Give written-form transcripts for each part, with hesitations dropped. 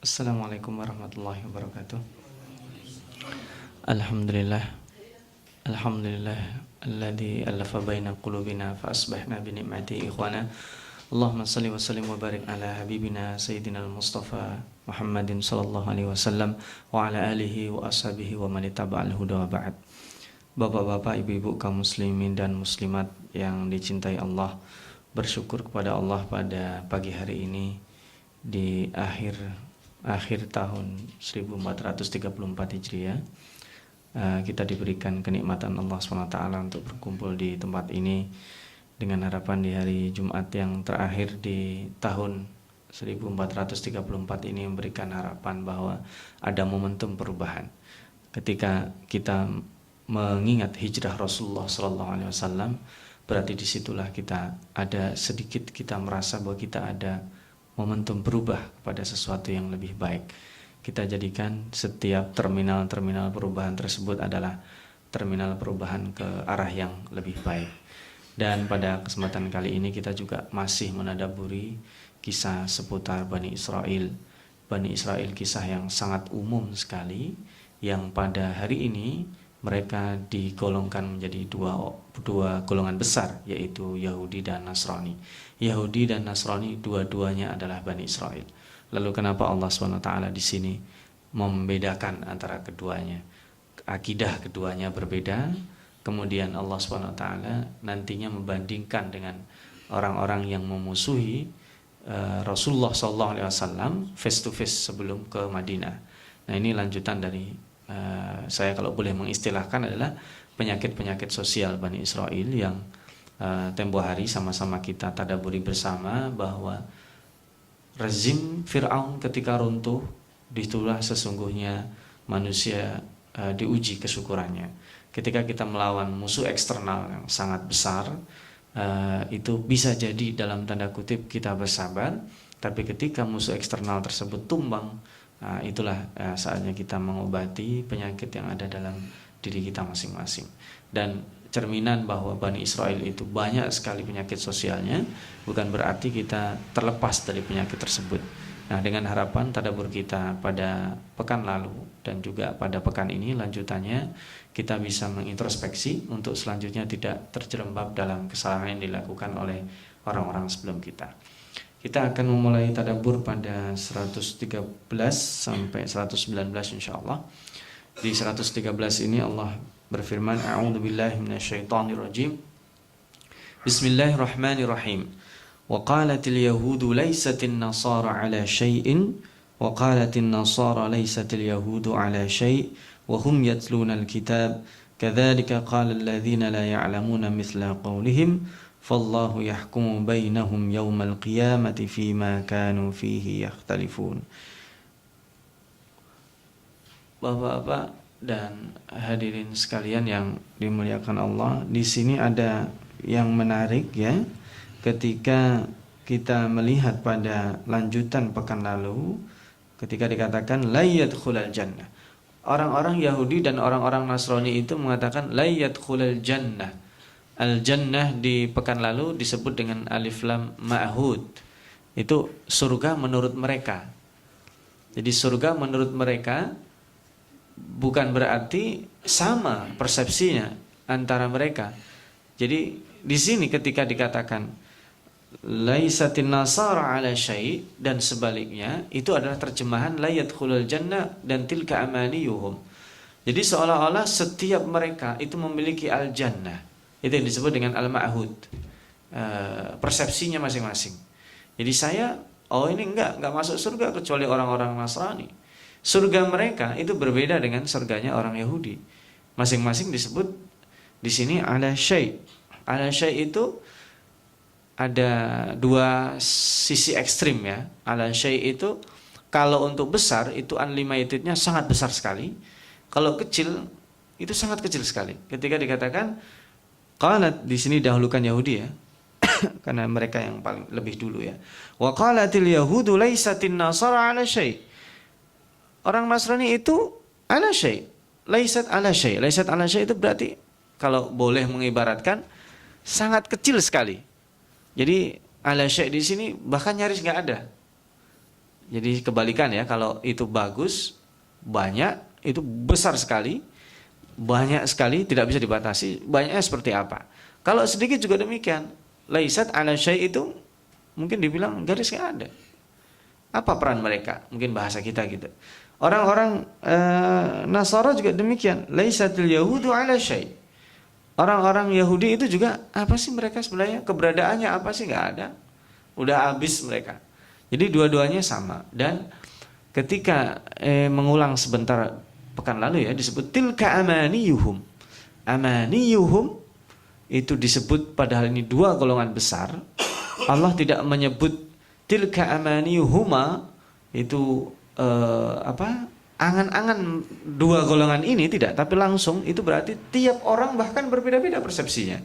Assalamualaikum warahmatullahi wabarakatuh. Alhamdulillah. Alhamdulillah alladzi alafa baina qulubina fa asbahna bi ni'mati ikhwana. Allahumma shalli wa sallim wa barik ala habibina sayyidina al-Mustafa Muhammadin sallallahu alaihi wasallam wa ala alihi wa ashabihi wa man ittaba'al huda wa ba'd. Bapak-bapak, ibu-ibu kaum muslimin dan muslimat yang dicintai Allah, bersyukur kepada Allah pada pagi hari ini di akhir tahun 1434 Hijriah, kita diberikan kenikmatan Allah SWT untuk berkumpul di tempat ini dengan harapan di hari Jumat yang terakhir di tahun 1434 ini memberikan harapan bahwa ada momentum perubahan. Ketika kita mengingat hijrah Rasulullah SAW, berarti disitulah kita merasa bahwa kita ada momentum berubah kepada sesuatu yang lebih baik. Kita jadikan setiap terminal perubahan tersebut adalah terminal perubahan ke arah yang lebih baik. Dan pada kesempatan kali ini kita juga masih menadaburi kisah seputar Bani Israel. Bani Israel, kisah yang sangat umum sekali, yang pada hari ini mereka digolongkan menjadi dua golongan besar, yaitu Yahudi dan Nasrani. Yahudi dan Nasrani dua-duanya adalah Bani Israel. Lalu kenapa Allah SWT di sini membedakan antara keduanya? Akidah keduanya berbeda. Kemudian Allah SWT nantinya membandingkan dengan orang-orang yang memusuhi Rasulullah SAW face to face sebelum ke Madinah. Nah, ini lanjutan dari saya kalau boleh mengistilahkan adalah penyakit-penyakit sosial Bani Israel yang tempo hari sama-sama kita tadaburi bersama, bahwa rezim Fir'aun ketika runtuh, disitulah sesungguhnya manusia diuji kesyukurannya. Ketika kita melawan musuh eksternal yang sangat besar, itu bisa jadi dalam tanda kutip kita bersabar, tapi ketika musuh eksternal tersebut tumbang, itulah saatnya kita mengobati penyakit yang ada dalam diri kita masing-masing. Dan cerminan bahwa Bani Israel itu banyak sekali penyakit sosialnya, bukan berarti kita terlepas dari penyakit tersebut. Nah, dengan harapan tadabbur kita pada pekan lalu dan juga pada pekan ini lanjutannya, kita bisa mengintrospeksi untuk selanjutnya tidak terjerembab dalam kesalahan yang dilakukan oleh orang-orang sebelum kita. Kita akan memulai tadabbur pada 113 sampai 119 insyaallah. Di 113 ini Allah berfirman, a'udzubillahi minasyaitonirrajim. Bismillahirrahmanirrahim. Wa qalatil yahudu laysatin nasara ala syai'in wa qalatin nasara laysatil yahudu ala syai' wa hum yatlunal kitab kadzalika qala alladhina la ya'lamuna mithla qawlihim fallahu yahkumu bainahum yawmal qiyamati fima kanu fihi yakhtalifun. Bapak-bapak dan hadirin sekalian yang dimuliakan Allah, di sini ada yang menarik ya, ketika kita melihat pada lanjutan pekan lalu ketika dikatakan la yadkhulul jannah. Orang-orang Yahudi dan orang-orang Nasrani itu mengatakan la yadkhulul jannah. Al-jannah di pekan lalu disebut dengan alif lam ma'hud. Itu surga menurut mereka. Jadi surga menurut mereka bukan berarti sama persepsinya antara mereka. Jadi di sini ketika dikatakan laisatin nasara ala syai' dan sebaliknya, itu adalah terjemahan la yadkhulul jannah dan tilka amaniyuhum. Jadi seolah-olah setiap mereka itu memiliki al-jannah. Itu yang disebut dengan al-ma'hud, persepsinya masing-masing. Jadi saya, ini enggak masuk surga kecuali orang-orang Nasrani. Surga mereka itu berbeda dengan surganya orang Yahudi. Masing-masing disebut di sini ala syai'. Ala syai' itu ada dua sisi ekstrim ya. Ala syai' itu kalau untuk besar itu unlimitednya sangat besar sekali. Kalau kecil itu sangat kecil sekali. Ketika dikatakan qalat, di sini dahulukan Yahudi ya, karena mereka yang paling lebih dulu ya. Wa qalatil yahudu laisatin nasara ala syai'. Orang Nasrani itu ala syai', laisat ala syai'. Laisat ala syai' itu berarti kalau boleh mengibaratkan sangat kecil sekali. Jadi ala syai' di sini bahkan nyaris nggak ada. Jadi kebalikan ya, kalau itu bagus, banyak, itu besar sekali, banyak sekali, tidak bisa dibatasi, banyaknya seperti apa. Kalau sedikit juga demikian, laisat ala syai' itu mungkin dibilang garis nggak ada. Apa peran mereka? Mungkin bahasa kita gitu. Orang-orang Nasara juga demikian, laisatul yahudu ala syai'. Orang-orang Yahudi itu juga apa sih mereka sebenarnya, keberadaannya apa sih, nggak ada. Udah habis mereka. Jadi dua-duanya sama. Dan ketika mengulang sebentar pekan lalu ya, disebut tilka amaniyuhum. Amaniyuhum itu disebut, padahal ini dua golongan besar. Allah tidak menyebut tilka amaniyuhuma itu angan-angan dua golongan ini, tidak, tapi langsung itu berarti tiap orang bahkan berbeda-beda persepsinya.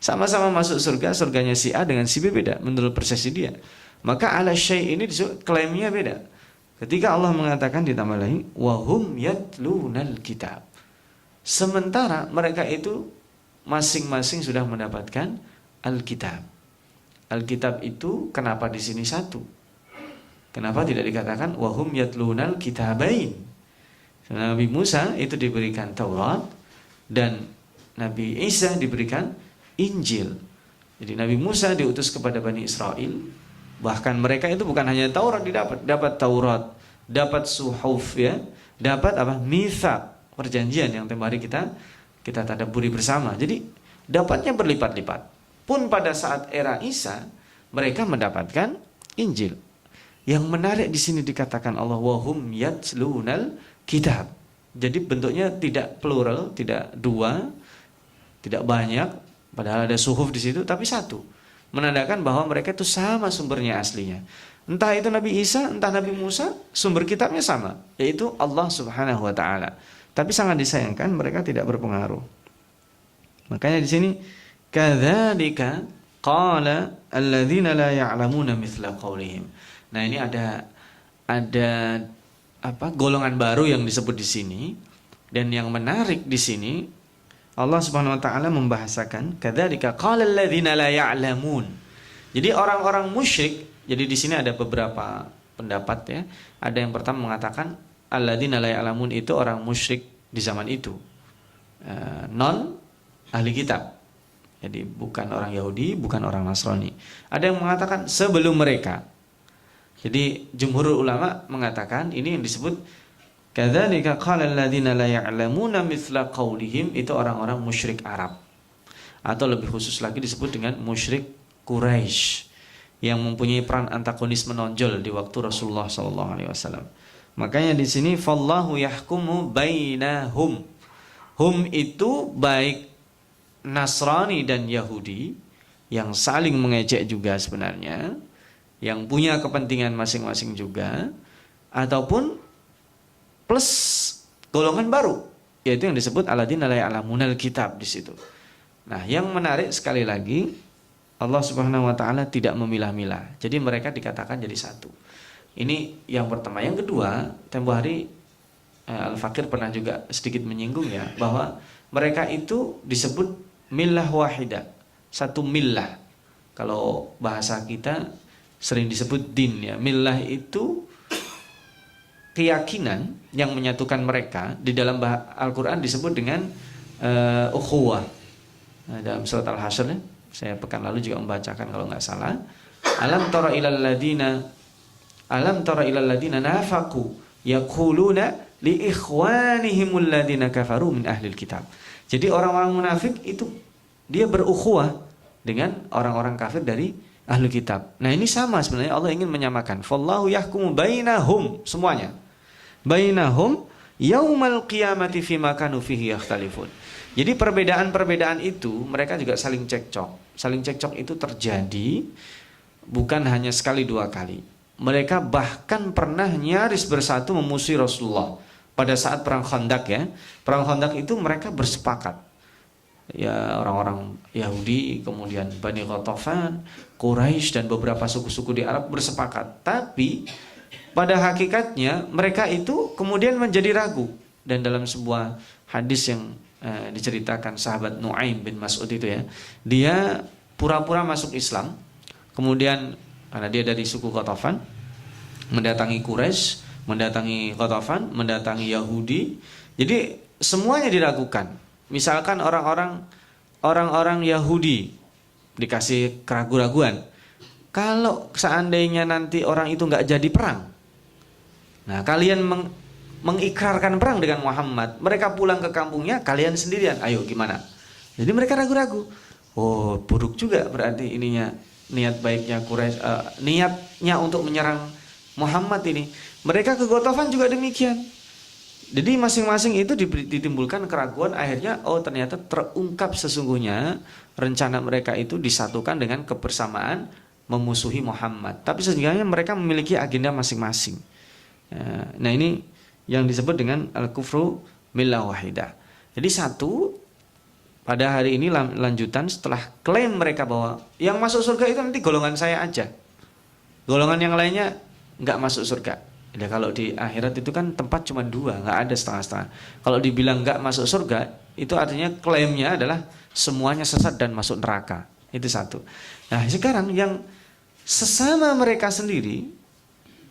Sama-sama masuk surga, surganya si A dengan si B beda menurut persepsi dia. Maka ala syai' ini disebut klaimnya beda. Ketika Allah mengatakan ditambah lagi wahum yatlunal kitab. Sementara mereka itu masing-masing sudah mendapatkan Alkitab. Alkitab itu kenapa di sini satu? Kenapa tidak dikatakan wahum yatlunal kitabain? Nabi Musa itu diberikan Taurat dan Nabi Isa diberikan Injil. Jadi Nabi Musa diutus kepada Bani Israel. Bahkan mereka itu bukan hanya Taurat dapat Taurat, dapat suhuf ya, dapat apa? Mitsaq, perjanjian yang tempo hari kita tadabburi bersama. Jadi dapatnya berlipat-lipat. Pun pada saat era Isa mereka mendapatkan Injil. Yang menarik di sini dikatakan Allah wahum yatlunal kitab. Jadi bentuknya tidak plural, tidak dua, tidak banyak, padahal ada suhuf di situ, tapi satu. Menandakan bahwa mereka itu sama sumbernya aslinya. Entah itu Nabi Isa, entah Nabi Musa, sumber kitabnya sama, yaitu Allah Subhanahu wa taala. Tapi sangat disayangkan mereka tidak berpengaruh. Makanya di sini kadzalika qala alladzina la ya'lamuna mithla qaulihim. Nah, ini ada golongan baru yang disebut di sini, dan yang menarik di sini Allah Subhanahu wa taala membahasakan kadzalika qala alladzina la ya'lamun. Jadi orang-orang musyrik, jadi di sini ada beberapa pendapat ya. Ada yang pertama mengatakan alladzina la ya'lamun itu orang musyrik di zaman itu. Non ahli kitab. Jadi bukan orang Yahudi, bukan orang Nasrani. Ada yang mengatakan sebelum mereka. Jadi jumhur ulama mengatakan ini yang disebut kadzalika qala alladziina la ya'lamuuna mithla qaulihim, itu orang-orang musyrik Arab. Atau lebih khusus lagi disebut dengan musyrik Quraisy yang mempunyai peran antagonis menonjol di waktu Rasulullah SAW. Makanya di sini fallahu yahkumu bainahum. Hum itu baik Nasrani dan Yahudi yang saling mengejek juga sebenarnya, yang punya kepentingan masing-masing juga, ataupun plus golongan baru, yaitu yang disebut alladzina la ya'lamunal kitab di situ. Nah, yang menarik sekali lagi, Allah Subhanahu wa taala tidak memilah-milah. Jadi mereka dikatakan jadi satu. Ini yang pertama. Yang kedua, tempo hari Al-Fakir pernah juga sedikit menyinggung ya, bahwa mereka itu disebut millah wahidah, satu millah. Kalau bahasa kita sering disebut din ya. Millah itu keyakinan yang menyatukan mereka. Di dalam Al-Quran disebut dengan ukhuwah. Nah, dalam surat Al-Hasyr ya, saya pekan lalu juga membacakan kalau nggak salah. Alam tara ilal ladina nafaqu yaquluna li ikhwanihimul ladina kafaru min ahlil kitab. Jadi orang-orang munafik itu dia berukhuwah dengan orang-orang kafir dari ahli kitab. Nah, ini sama sebenarnya, Allah ingin menyamakan. Fallahu yahkumu bainahum, semuanya. Bainahum yaumal qiyamati fima kanu fihi yakhtalifun. Jadi perbedaan-perbedaan itu mereka juga saling cekcok. Saling cekcok itu terjadi bukan hanya sekali dua kali. Mereka bahkan pernah nyaris bersatu memusuhi Rasulullah pada saat perang Khandaq ya. Perang Khandaq itu mereka bersepakat. Ya, orang-orang Yahudi, kemudian Bani Ghatafan, Quraisy dan beberapa suku-suku di Arab bersepakat. Tapi pada hakikatnya mereka itu kemudian menjadi ragu. Dan dalam sebuah hadis yang diceritakan sahabat Nu'aim bin Mas'ud itu ya, dia pura-pura masuk Islam. Kemudian karena dia dari suku Ghatafan, mendatangi Quraisy, mendatangi Ghatafan, mendatangi Yahudi. Jadi semuanya diragukan. Misalkan orang-orang Yahudi dikasih keraguan-raguan. Kalau seandainya nanti orang itu nggak jadi perang, nah kalian mengikrarkan perang dengan Muhammad, mereka pulang ke kampungnya, kalian sendirian, ayo gimana? Jadi mereka ragu-ragu. Oh, buruk juga berarti ininya, niat baiknya Quraisy, niatnya untuk menyerang Muhammad ini. Mereka ke Ghatafan juga demikian. Jadi masing-masing itu ditimbulkan keraguan, akhirnya oh ternyata terungkap sesungguhnya rencana mereka itu disatukan dengan kebersamaan memusuhi Muhammad. Tapi sesungguhnya mereka memiliki agenda masing-masing. Nah ini yang disebut dengan al-kufru millah wahidah. Jadi satu, pada hari ini lanjutan setelah klaim mereka bahwa yang masuk surga itu nanti golongan saya aja, golongan yang lainnya nggak masuk surga. Ya, kalau di akhirat itu kan tempat cuma dua, nggak ada setengah-setengah. Kalau dibilang nggak masuk surga, itu artinya klaimnya adalah semuanya sesat dan masuk neraka. Itu satu. Nah sekarang yang sesama mereka sendiri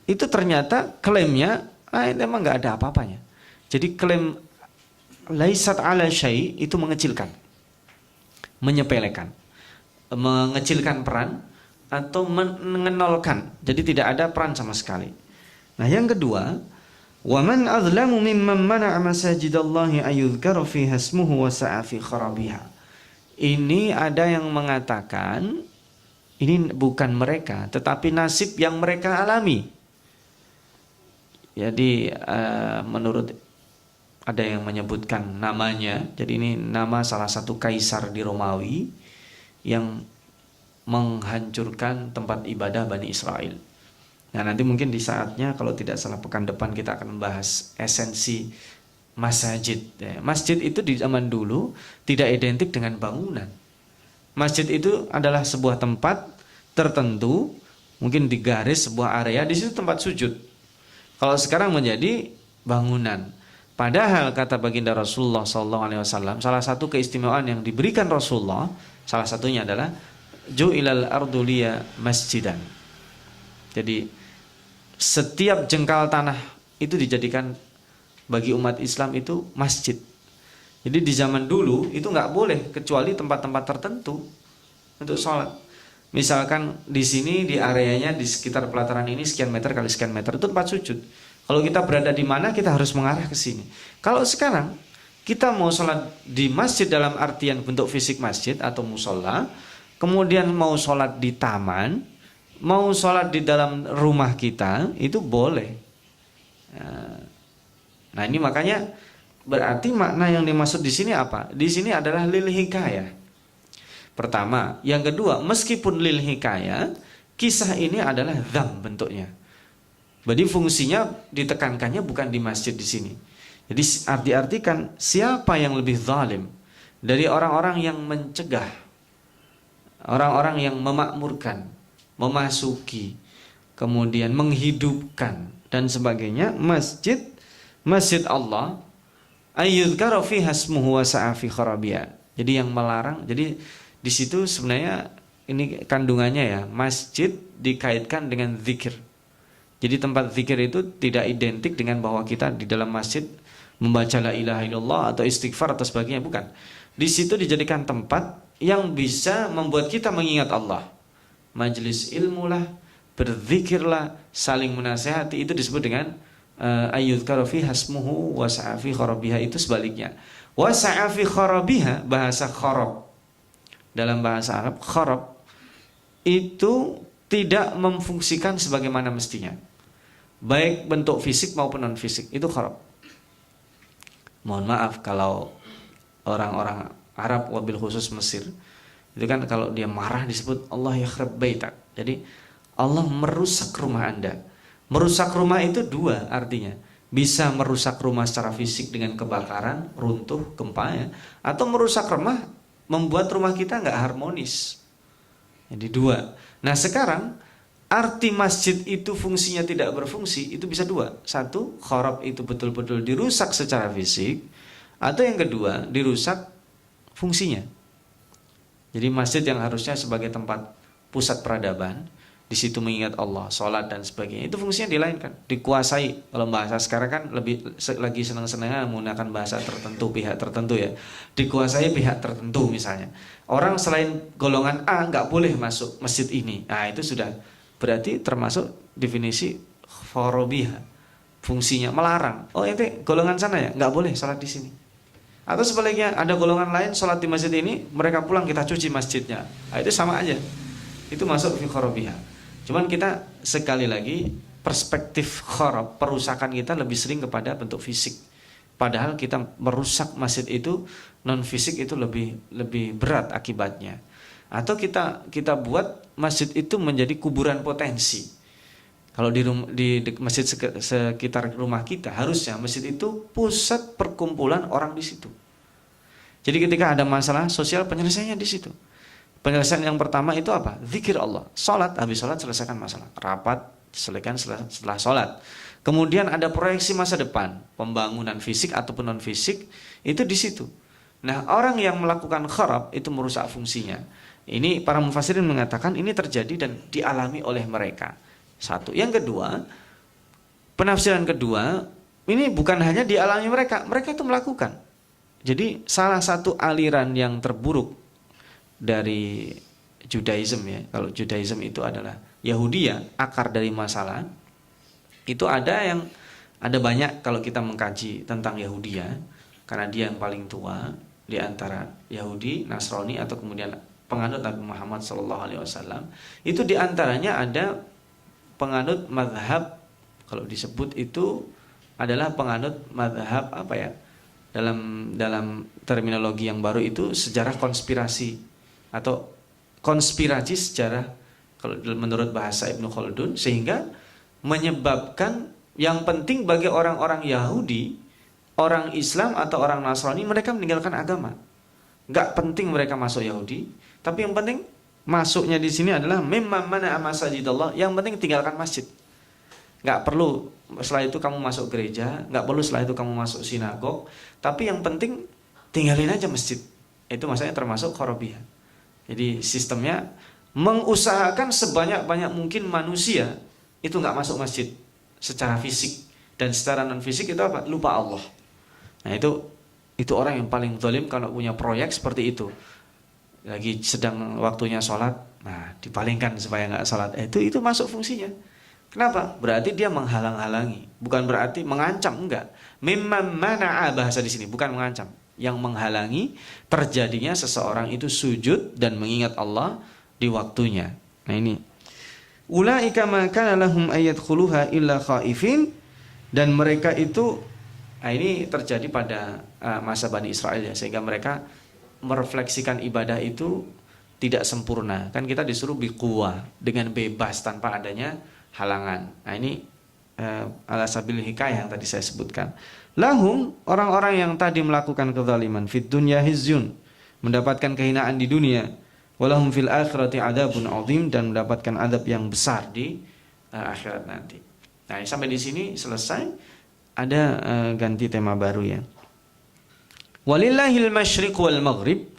itu ternyata klaimnya memang nggak ada apa-apanya. Jadi klaim laisat ala syai itu mengecilkan, menyepelekan, mengecilkan peran atau mengenolkan. Jadi tidak ada peran sama sekali. Nah yang kedua, wa man azlamu mimman mana'a masajidallahi ayyudhkara fiha ismuhu wa sa'a fi kharabiha. Ini ada yang mengatakan ini bukan mereka, tetapi nasib yang mereka alami. Jadi menurut ada yang menyebutkan namanya, jadi ini nama salah satu kaisar di Romawi yang menghancurkan tempat ibadah Bani Israel. Nah nanti mungkin di saatnya kalau tidak salah pekan depan kita akan membahas esensi masjid. Masjid itu di zaman dulu tidak identik dengan bangunan. Masjid itu adalah sebuah tempat tertentu, mungkin digaris sebuah area, di situ tempat sujud. Kalau sekarang menjadi bangunan. Padahal kata baginda Rasulullah SAW, salah satu keistimewaan yang diberikan Rasulullah, salah satunya adalah ju'ilal ardu liya masjidan. Jadi setiap jengkal tanah itu dijadikan bagi umat Islam itu masjid. Jadi di zaman dulu itu nggak boleh kecuali tempat-tempat tertentu untuk sholat. Misalkan di sini di areanya di sekitar pelataran ini sekian meter kali sekian meter itu tempat sujud. Kalau kita berada di mana kita harus mengarah ke sini. Kalau sekarang kita mau sholat di masjid dalam artian bentuk fisik masjid atau musola, kemudian mau sholat di taman, mau sholat di dalam rumah kita, itu boleh. Nah ini makanya berarti makna yang dimaksud di sini apa? Di sini adalah lil hikayah. Pertama, yang kedua, meskipun lil hikayah, kisah ini adalah dzam bentuknya. Jadi fungsinya ditekankannya bukan di masjid di sini. Jadi diartikan siapa yang lebih zalim dari orang-orang yang mencegah, orang-orang yang memakmurkan, memasuki, kemudian menghidupkan dan sebagainya masjid Allah ayyudhkara fiha ismuhu wa sa'a fi kharabiha. Jadi yang melarang, jadi di situ sebenarnya ini kandungannya ya, masjid dikaitkan dengan zikir. Jadi tempat zikir itu tidak identik dengan bahwa kita di dalam masjid membaca la ilaha illallah atau istighfar atau sebagainya, bukan. Di situ dijadikan tempat yang bisa membuat kita mengingat Allah. Majelis ilmu lah, berzikirlah, saling menasihati, itu disebut dengan ayyudhkara fiha ismuhu wa sa'a fi kharabiha. Itu sebaliknya. Wa sa'a fi kharabiha, bahasa kharab. Dalam bahasa Arab, kharab itu tidak memfungsikan sebagaimana mestinya. Baik bentuk fisik maupun non fisik, itu kharab. Mohon maaf kalau orang-orang Arab wabil khusus Mesir itu kan kalau dia marah disebut Allah yakhrab baitak. Jadi Allah merusak rumah Anda. Merusak rumah itu dua artinya. Bisa merusak rumah secara fisik dengan kebakaran, runtuh, gempa ya, atau merusak rumah membuat rumah kita nggak harmonis. Jadi dua. Nah sekarang arti masjid itu fungsinya tidak berfungsi, itu bisa dua. Satu, kharab itu betul-betul dirusak secara fisik, atau yang kedua, dirusak fungsinya. Jadi masjid yang harusnya sebagai tempat pusat peradaban, di situ mengingat Allah, sholat dan sebagainya. Itu fungsinya dilainkan, dikuasai. Kalau bahasa sekarang kan lagi senang-senangnya menggunakan bahasa tertentu, pihak tertentu ya. Dikuasai pihak tertentu misalnya. Orang selain golongan A nggak boleh masuk masjid ini. Nah itu sudah berarti termasuk definisi khorobiyah. Fungsinya melarang. Oh itu golongan sana ya, nggak boleh sholat di sini. Atau sebaliknya ada golongan lain sholat di masjid ini, mereka pulang kita cuci masjidnya. Nah, itu sama aja. Itu masuk fi khorobiyah. Cuman kita sekali lagi perspektif khorob, perusakan kita lebih sering kepada bentuk fisik. Padahal kita merusak masjid itu non fisik itu lebih berat akibatnya. Atau kita buat masjid itu menjadi kuburan potensi. Kalau di masjid sekitar rumah kita, harusnya masjid itu pusat perkumpulan orang di situ. Jadi ketika ada masalah sosial, penyelesaiannya di situ. Penyelesaian yang pertama itu apa? Zikir Allah. Salat, habis salat selesaikan masalah. Rapat, selesaikan setelah salat. Kemudian ada proyeksi masa depan, pembangunan fisik ataupun non fisik, itu di situ. Nah, orang yang melakukan kharab itu merusak fungsinya. Ini para mufassirin mengatakan ini terjadi dan dialami oleh mereka. Satu. Yang kedua, penafsiran kedua, ini bukan hanya dialami mereka itu melakukan. Jadi salah satu aliran yang terburuk dari Judaism ya. Kalau Judaism itu adalah Yahudi ya, akar dari masalah. Itu ada banyak kalau kita mengkaji tentang Yahudi ya, karena dia yang paling tua di antara Yahudi, Nasrani atau kemudian penganut Nabi Muhammad SAW. Itu di antaranya ada penganut mazhab, kalau disebut itu adalah penganut mazhab apa ya? Dalam terminologi yang baru itu sejarah konspirasi atau konspirasi sejarah kalau menurut bahasa Ibnu Khaldun, sehingga menyebabkan yang penting bagi orang-orang Yahudi, orang Islam atau orang Nasrani, mereka meninggalkan agama. Nggak penting mereka masuk Yahudi, tapi yang penting masuknya di sini adalah mimman mana masajidallah, yang penting tinggalkan masjid. Nggak perlu setelah itu kamu masuk gereja, nggak perlu setelah itu kamu masuk sinagog, tapi yang penting tinggalin aja masjid. Itu maksudnya termasuk khorobiyah. Jadi sistemnya mengusahakan sebanyak-banyak mungkin manusia itu nggak masuk masjid secara fisik, dan secara non fisik itu apa? Lupa Allah. Nah itu orang yang paling zalim kalau punya proyek seperti itu. Lagi sedang waktunya sholat, nah dipalingkan supaya nggak sholat. Itu masuk fungsinya. Kenapa? Berarti dia menghalang-halangi, bukan berarti mengancam, enggak. Mimman mana'a bahasa di sini, bukan mengancam. Yang menghalangi terjadinya seseorang itu sujud dan mengingat Allah di waktunya. Nah ini. Ulaika ma kana lahum ayadkhuluha illa khaifin, dan mereka itu ini terjadi pada masa Bani Israel ya, sehingga mereka merefleksikan ibadah itu tidak sempurna. Kan kita disuruh biquwa, dengan bebas tanpa adanya halangan. Nah ini ala sabil hikayah yang tadi saya sebutkan. Lahum, orang-orang yang tadi melakukan kezaliman, fid dunya hizyun, mendapatkan kehinaan di dunia, walahum fil akhirati adzabun adzim, dan mendapatkan adab yang besar di akhirat nanti. Nah, sampai di sini selesai. Ada ganti tema baru ya. Walillahil masyriq wal maghrib,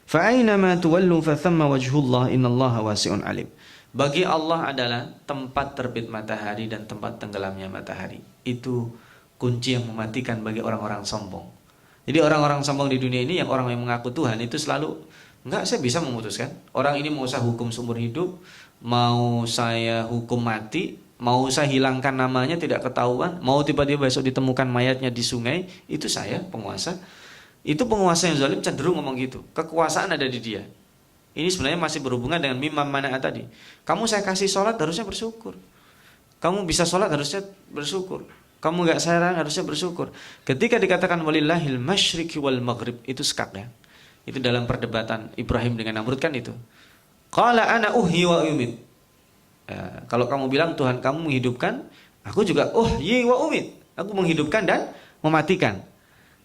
fa aina ma tuwallu fa thamma wajhullah innallaha wasi'un alim. Bagi Allah adalah tempat terbit matahari dan tempat tenggelamnya matahari. Itu kunci yang mematikan bagi orang-orang sombong. Jadi orang-orang sombong di dunia ini, yang orang yang mengaku Tuhan itu selalu, enggak, saya bisa memutuskan. Orang ini mau saya hukum seumur hidup, mau saya hukum mati, mau saya hilangkan namanya tidak ketahuan, mau tiba-tiba besok ditemukan mayatnya di sungai, itu saya penguasa. Itu penguasa yang zalim cenderung ngomong gitu. Kekuasaan ada di dia. Ini sebenarnya masih berhubungan dengan mimam mana'a tadi. Kamu saya kasih sholat harusnya bersyukur. Kamu bisa sholat harusnya bersyukur. Kamu gak sayang harusnya bersyukur. Ketika dikatakan walillahil masyriqi wal maghrib, itu sekak ya. Itu dalam perdebatan Ibrahim dengan Namrud kan itu. Qala ana uhyi wa umit. Kalau kamu bilang Tuhan kamu menghidupkan, aku juga uhyi wa umit. Aku menghidupkan dan mematikan.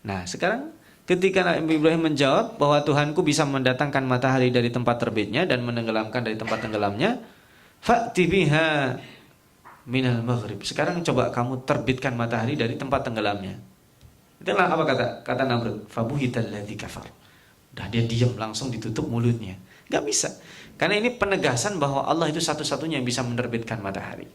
Nah sekarang ketika Nabi Ibrahim menjawab bahwa Tuhanku bisa mendatangkan matahari dari tempat terbitnya dan menenggelamkan dari tempat tenggelamnya, fa'ti biha minal maghrib. Sekarang coba kamu terbitkan matahari dari tempat tenggelamnya. Itulah apa kata Namrud? Fabuhital ladzi kafar. Dah dia diam, langsung ditutup mulutnya. Nggak bisa. Karena ini penegasan bahwa Allah itu satu-satunya yang bisa menerbitkan matahari.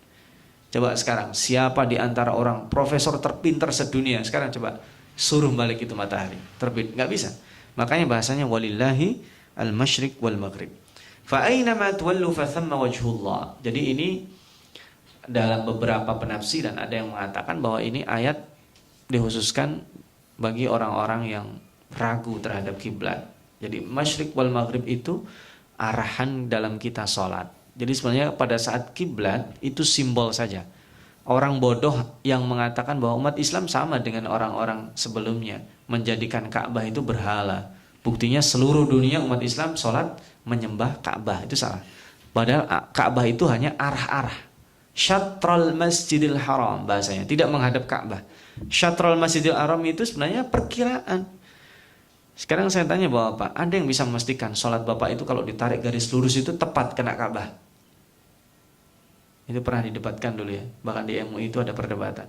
Coba sekarang, siapa di antara orang profesor terpintar sedunia, sekarang coba suruh balik itu matahari, terbit. Nggak bisa. Makanya bahasanya walillahi al-masyriq wal maghrib. Fa aynama tuwallu fa thamma wajhullah. Jadi ini dalam beberapa penafsiran ada yang mengatakan bahwa ini ayat dikhususkan bagi orang-orang yang ragu terhadap kiblat. Jadi masyriq wal maghrib itu arahan dalam kita sholat. Jadi sebenarnya pada saat kiblat itu simbol saja. Orang bodoh yang mengatakan bahwa umat Islam sama dengan orang-orang sebelumnya, menjadikan Ka'bah itu berhala. Buktinya seluruh dunia umat Islam sholat menyembah Ka'bah, itu salah. Padahal Ka'bah itu hanya arah-arah. Syatrul Masjidil Haram bahasanya, tidak menghadap Ka'bah. Syatrul Masjidil Haram itu sebenarnya perkiraan. Sekarang saya tanya Bapak, ada yang bisa memastikan sholat Bapak itu kalau ditarik garis lurus itu tepat kena Ka'bah? Itu pernah didebatkan dulu ya. Bahkan di MUI itu ada perdebatan.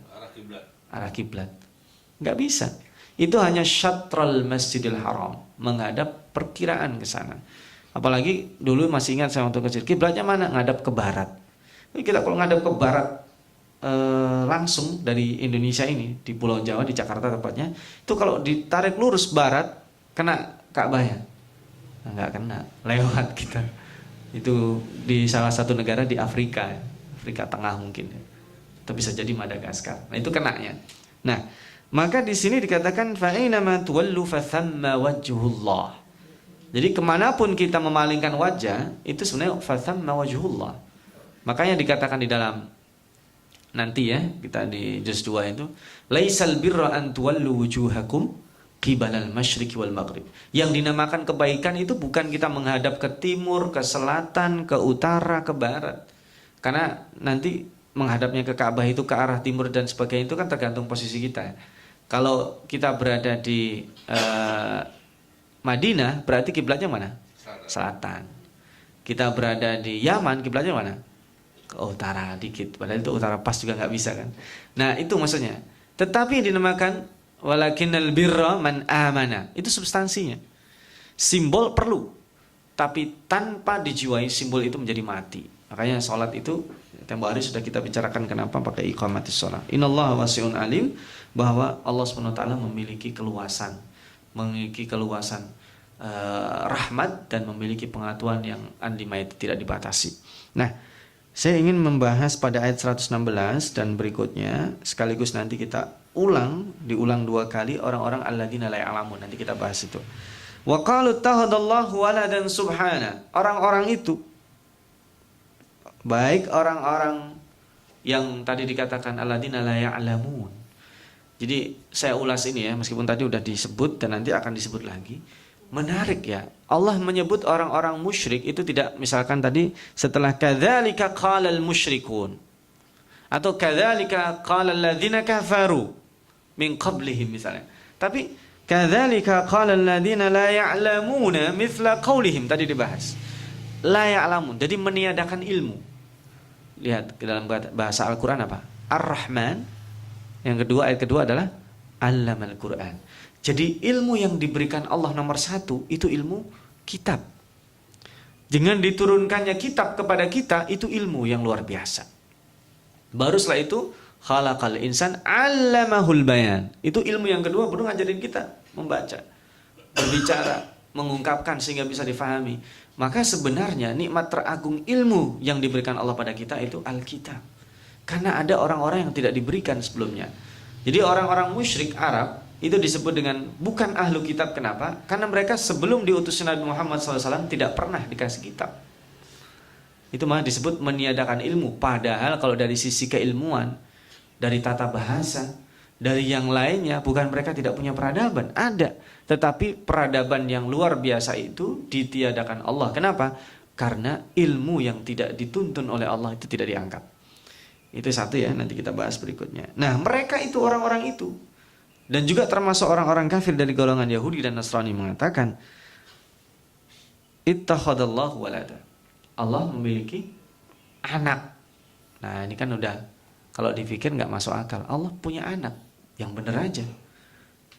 Arah kiblat. Nggak bisa. Itu hanya syatrul Masjidil Haram, menghadap perkiraan ke sana. Apalagi dulu masih ingat saya waktu kecil, kiblatnya mana? Ngadap ke barat. Kita kalau ngadap ke barat langsung dari Indonesia ini, di Pulau Jawa, di Jakarta tepatnya, itu kalau ditarik lurus barat kena Ka'bahnya? Nah, nggak kena, lewat kita. Itu di salah satu negara di Afrika, Afrika Tengah mungkin. Itu bisa jadi Madagaskar. Nah itu kenanya. Nah maka di sini dikatakan fa aynama tuwallu fa thamma wajhullah. Jadi kemanapun kita memalingkan wajah itu sebenarnya fa thamma wajhullah. Makanya dikatakan di dalam nanti ya kita di juz 2 itu laisal birra an tuwallu wujuhakum qibalal masyriqi wal maghrib. Yang dinamakan kebaikan itu bukan kita menghadap ke timur, ke selatan, ke utara, ke barat. Karena nanti menghadapnya ke Ka'bah itu ke arah timur dan sebagainya itu kan tergantung posisi kita. Kalau kita berada di Madinah berarti kiblatnya mana? Selatan. Kita berada di Yaman kiblatnya mana? Ke utara dikit. Padahal itu utara pas juga nggak bisa kan. Nah itu maksudnya. Tetapi yang dinamakan walakinnal birra man amana. Itu substansinya. Simbol perlu. Tapi tanpa dijiwai simbol itu menjadi mati. Makanya sholat itu tempo hari sudah kita bicarakan kenapa pakai iqamatis sholat. Innallaha wasi'un alim. Bahwa Allah SWT memiliki keluasan. Memiliki keluasan rahmat dan memiliki pengetahuan yang unlimited, tidak dibatasi. Nah, saya ingin membahas pada ayat 116 dan berikutnya sekaligus nanti kita diulang 2 kali orang-orang alladzina la ya'lamun. Nanti kita bahas itu. Wa qalu ittakhadallahu waladan subhana. Orang-orang itu baik orang-orang yang tadi dikatakan alladzina la ya'lamun. Jadi saya ulas ini ya, meskipun tadi udah disebut dan nanti akan disebut lagi. Menarik ya. Allah menyebut orang-orang musyrik itu tidak, misalkan tadi setelah kadzalika qalal musyrikun atau kadzalika qalal ladzina kafaru min qablihim misalnya. Tapi kadzalika qalal ladzina la ya'lamuna mithla qaulihim tadi dibahas. La ya'lamun. Jadi meniadakan ilmu. Lihat ke dalam bahasa Al-Qur'an apa? Ar-Rahman. Yang kedua, ayat kedua adalah Allamal Qur'an. Jadi ilmu yang diberikan Allah nomor 1 itu ilmu kitab. Dengan diturunkannya kitab kepada kita itu ilmu yang luar biasa. Baru setelah itu khalaqal insan 'allamahul bayan. Itu ilmu yang kedua baru ngajarin kita membaca, berbicara, mengungkapkan sehingga bisa difahami. Maka sebenarnya nikmat teragung ilmu yang diberikan Allah pada kita itu Alkitab. Karena ada orang-orang yang tidak diberikan sebelumnya. Jadi orang-orang musyrik Arab itu disebut dengan bukan ahlu kitab. Kenapa? Karena mereka sebelum diutus Nabi Muhammad SAW tidak pernah dikasih kitab. Itu malah disebut meniadakan ilmu. Padahal kalau dari sisi keilmuan, dari tata bahasa, dari yang lainnya, bukan mereka tidak punya peradaban. Ada. Tetapi peradaban yang luar biasa itu ditiadakan Allah. Kenapa? Karena ilmu yang tidak dituntun oleh Allah itu tidak diangkat. Itu satu ya, nanti kita bahas berikutnya. Nah, mereka itu orang-orang itu. Dan juga termasuk orang-orang kafir dari golongan Yahudi dan Nasrani mengatakan ittakhadallahu walada. Allah memiliki anak. Nah, ini kan udah kalau dipikir nggak masuk akal. Allah punya anak. Yang benar aja.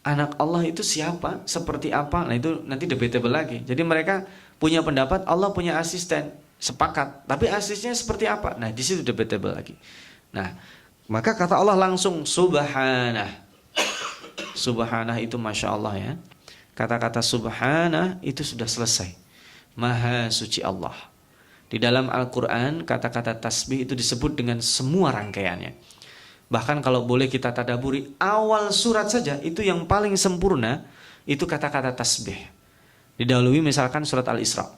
Anak Allah itu siapa? Seperti apa? Nah, itu nanti debatable lagi. Jadi mereka punya pendapat Allah punya asisten, sepakat. Tapi asisnya seperti apa? Nah, di situ debatable lagi. Nah, maka kata Allah langsung subhanah. Subhanah itu Masya Allah ya. Kata-kata subhanah itu sudah selesai. Maha suci Allah. Di dalam Al-Quran kata-kata tasbih itu disebut dengan semua rangkaiannya. Bahkan kalau boleh kita tadaburi, awal surat saja itu yang paling sempurna, itu kata-kata tasbih. Didahului misalkan surat Al-Isra.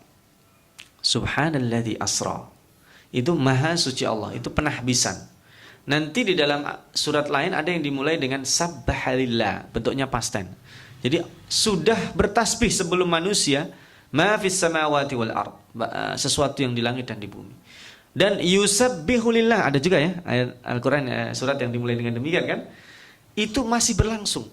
Subhanalladzi asra. Itu maha suci Allah, itu penahbisan. Nanti di dalam surat lain ada yang dimulai dengan sabbahalillah, bentuknya past tense. Jadi sudah bertasbih sebelum manusia, ma fis samawati wal ard, sesuatu yang di langit dan di bumi. Dan yusabbihulillah, ada juga ya ayat Al-Qur'an surat yang dimulai dengan demikian kan? Itu masih berlangsung.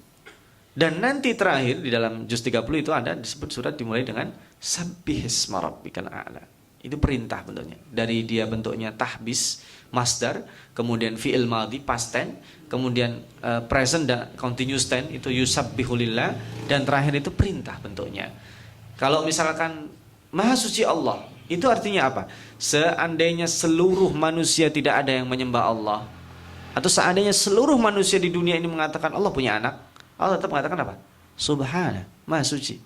Dan nanti terakhir di dalam juz 30 itu ada disebut surat dimulai dengan sabbihisma rabbikal a'la. Itu perintah bentuknya. Dari dia bentuknya tahbis, masdar, kemudian fi'il madhi, past tense, kemudian present dan continuous tense itu yusabbihulillah, dan terakhir itu perintah bentuknya. Kalau misalkan maha suci Allah, itu artinya apa? Seandainya seluruh manusia tidak ada yang menyembah Allah, atau seandainya seluruh manusia di dunia ini mengatakan Allah punya anak, Allah tetap mengatakan apa? Subhana, maha suci.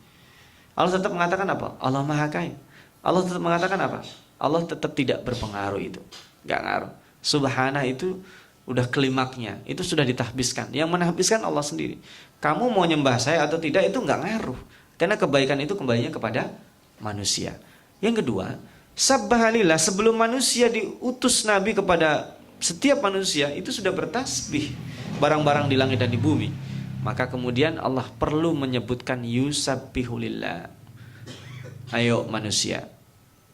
Allah tetap mengatakan apa? Allah maha kaya. Allah tetap mengatakan apa? Allah tetap tidak berpengaruh itu. Gak ngaruh. Subhana itu udah klimaknya. Itu sudah ditahbiskan. Yang menahbiskan Allah sendiri. Kamu mau nyembah saya atau tidak itu gak ngaruh. Karena kebaikan itu kembalinya kepada manusia. Yang kedua, sabbahalillah, sebelum manusia diutus Nabi kepada setiap manusia, itu sudah bertasbih barang-barang di langit dan di bumi. Maka kemudian Allah perlu menyebutkan yusabbihulillah. Ayo manusia,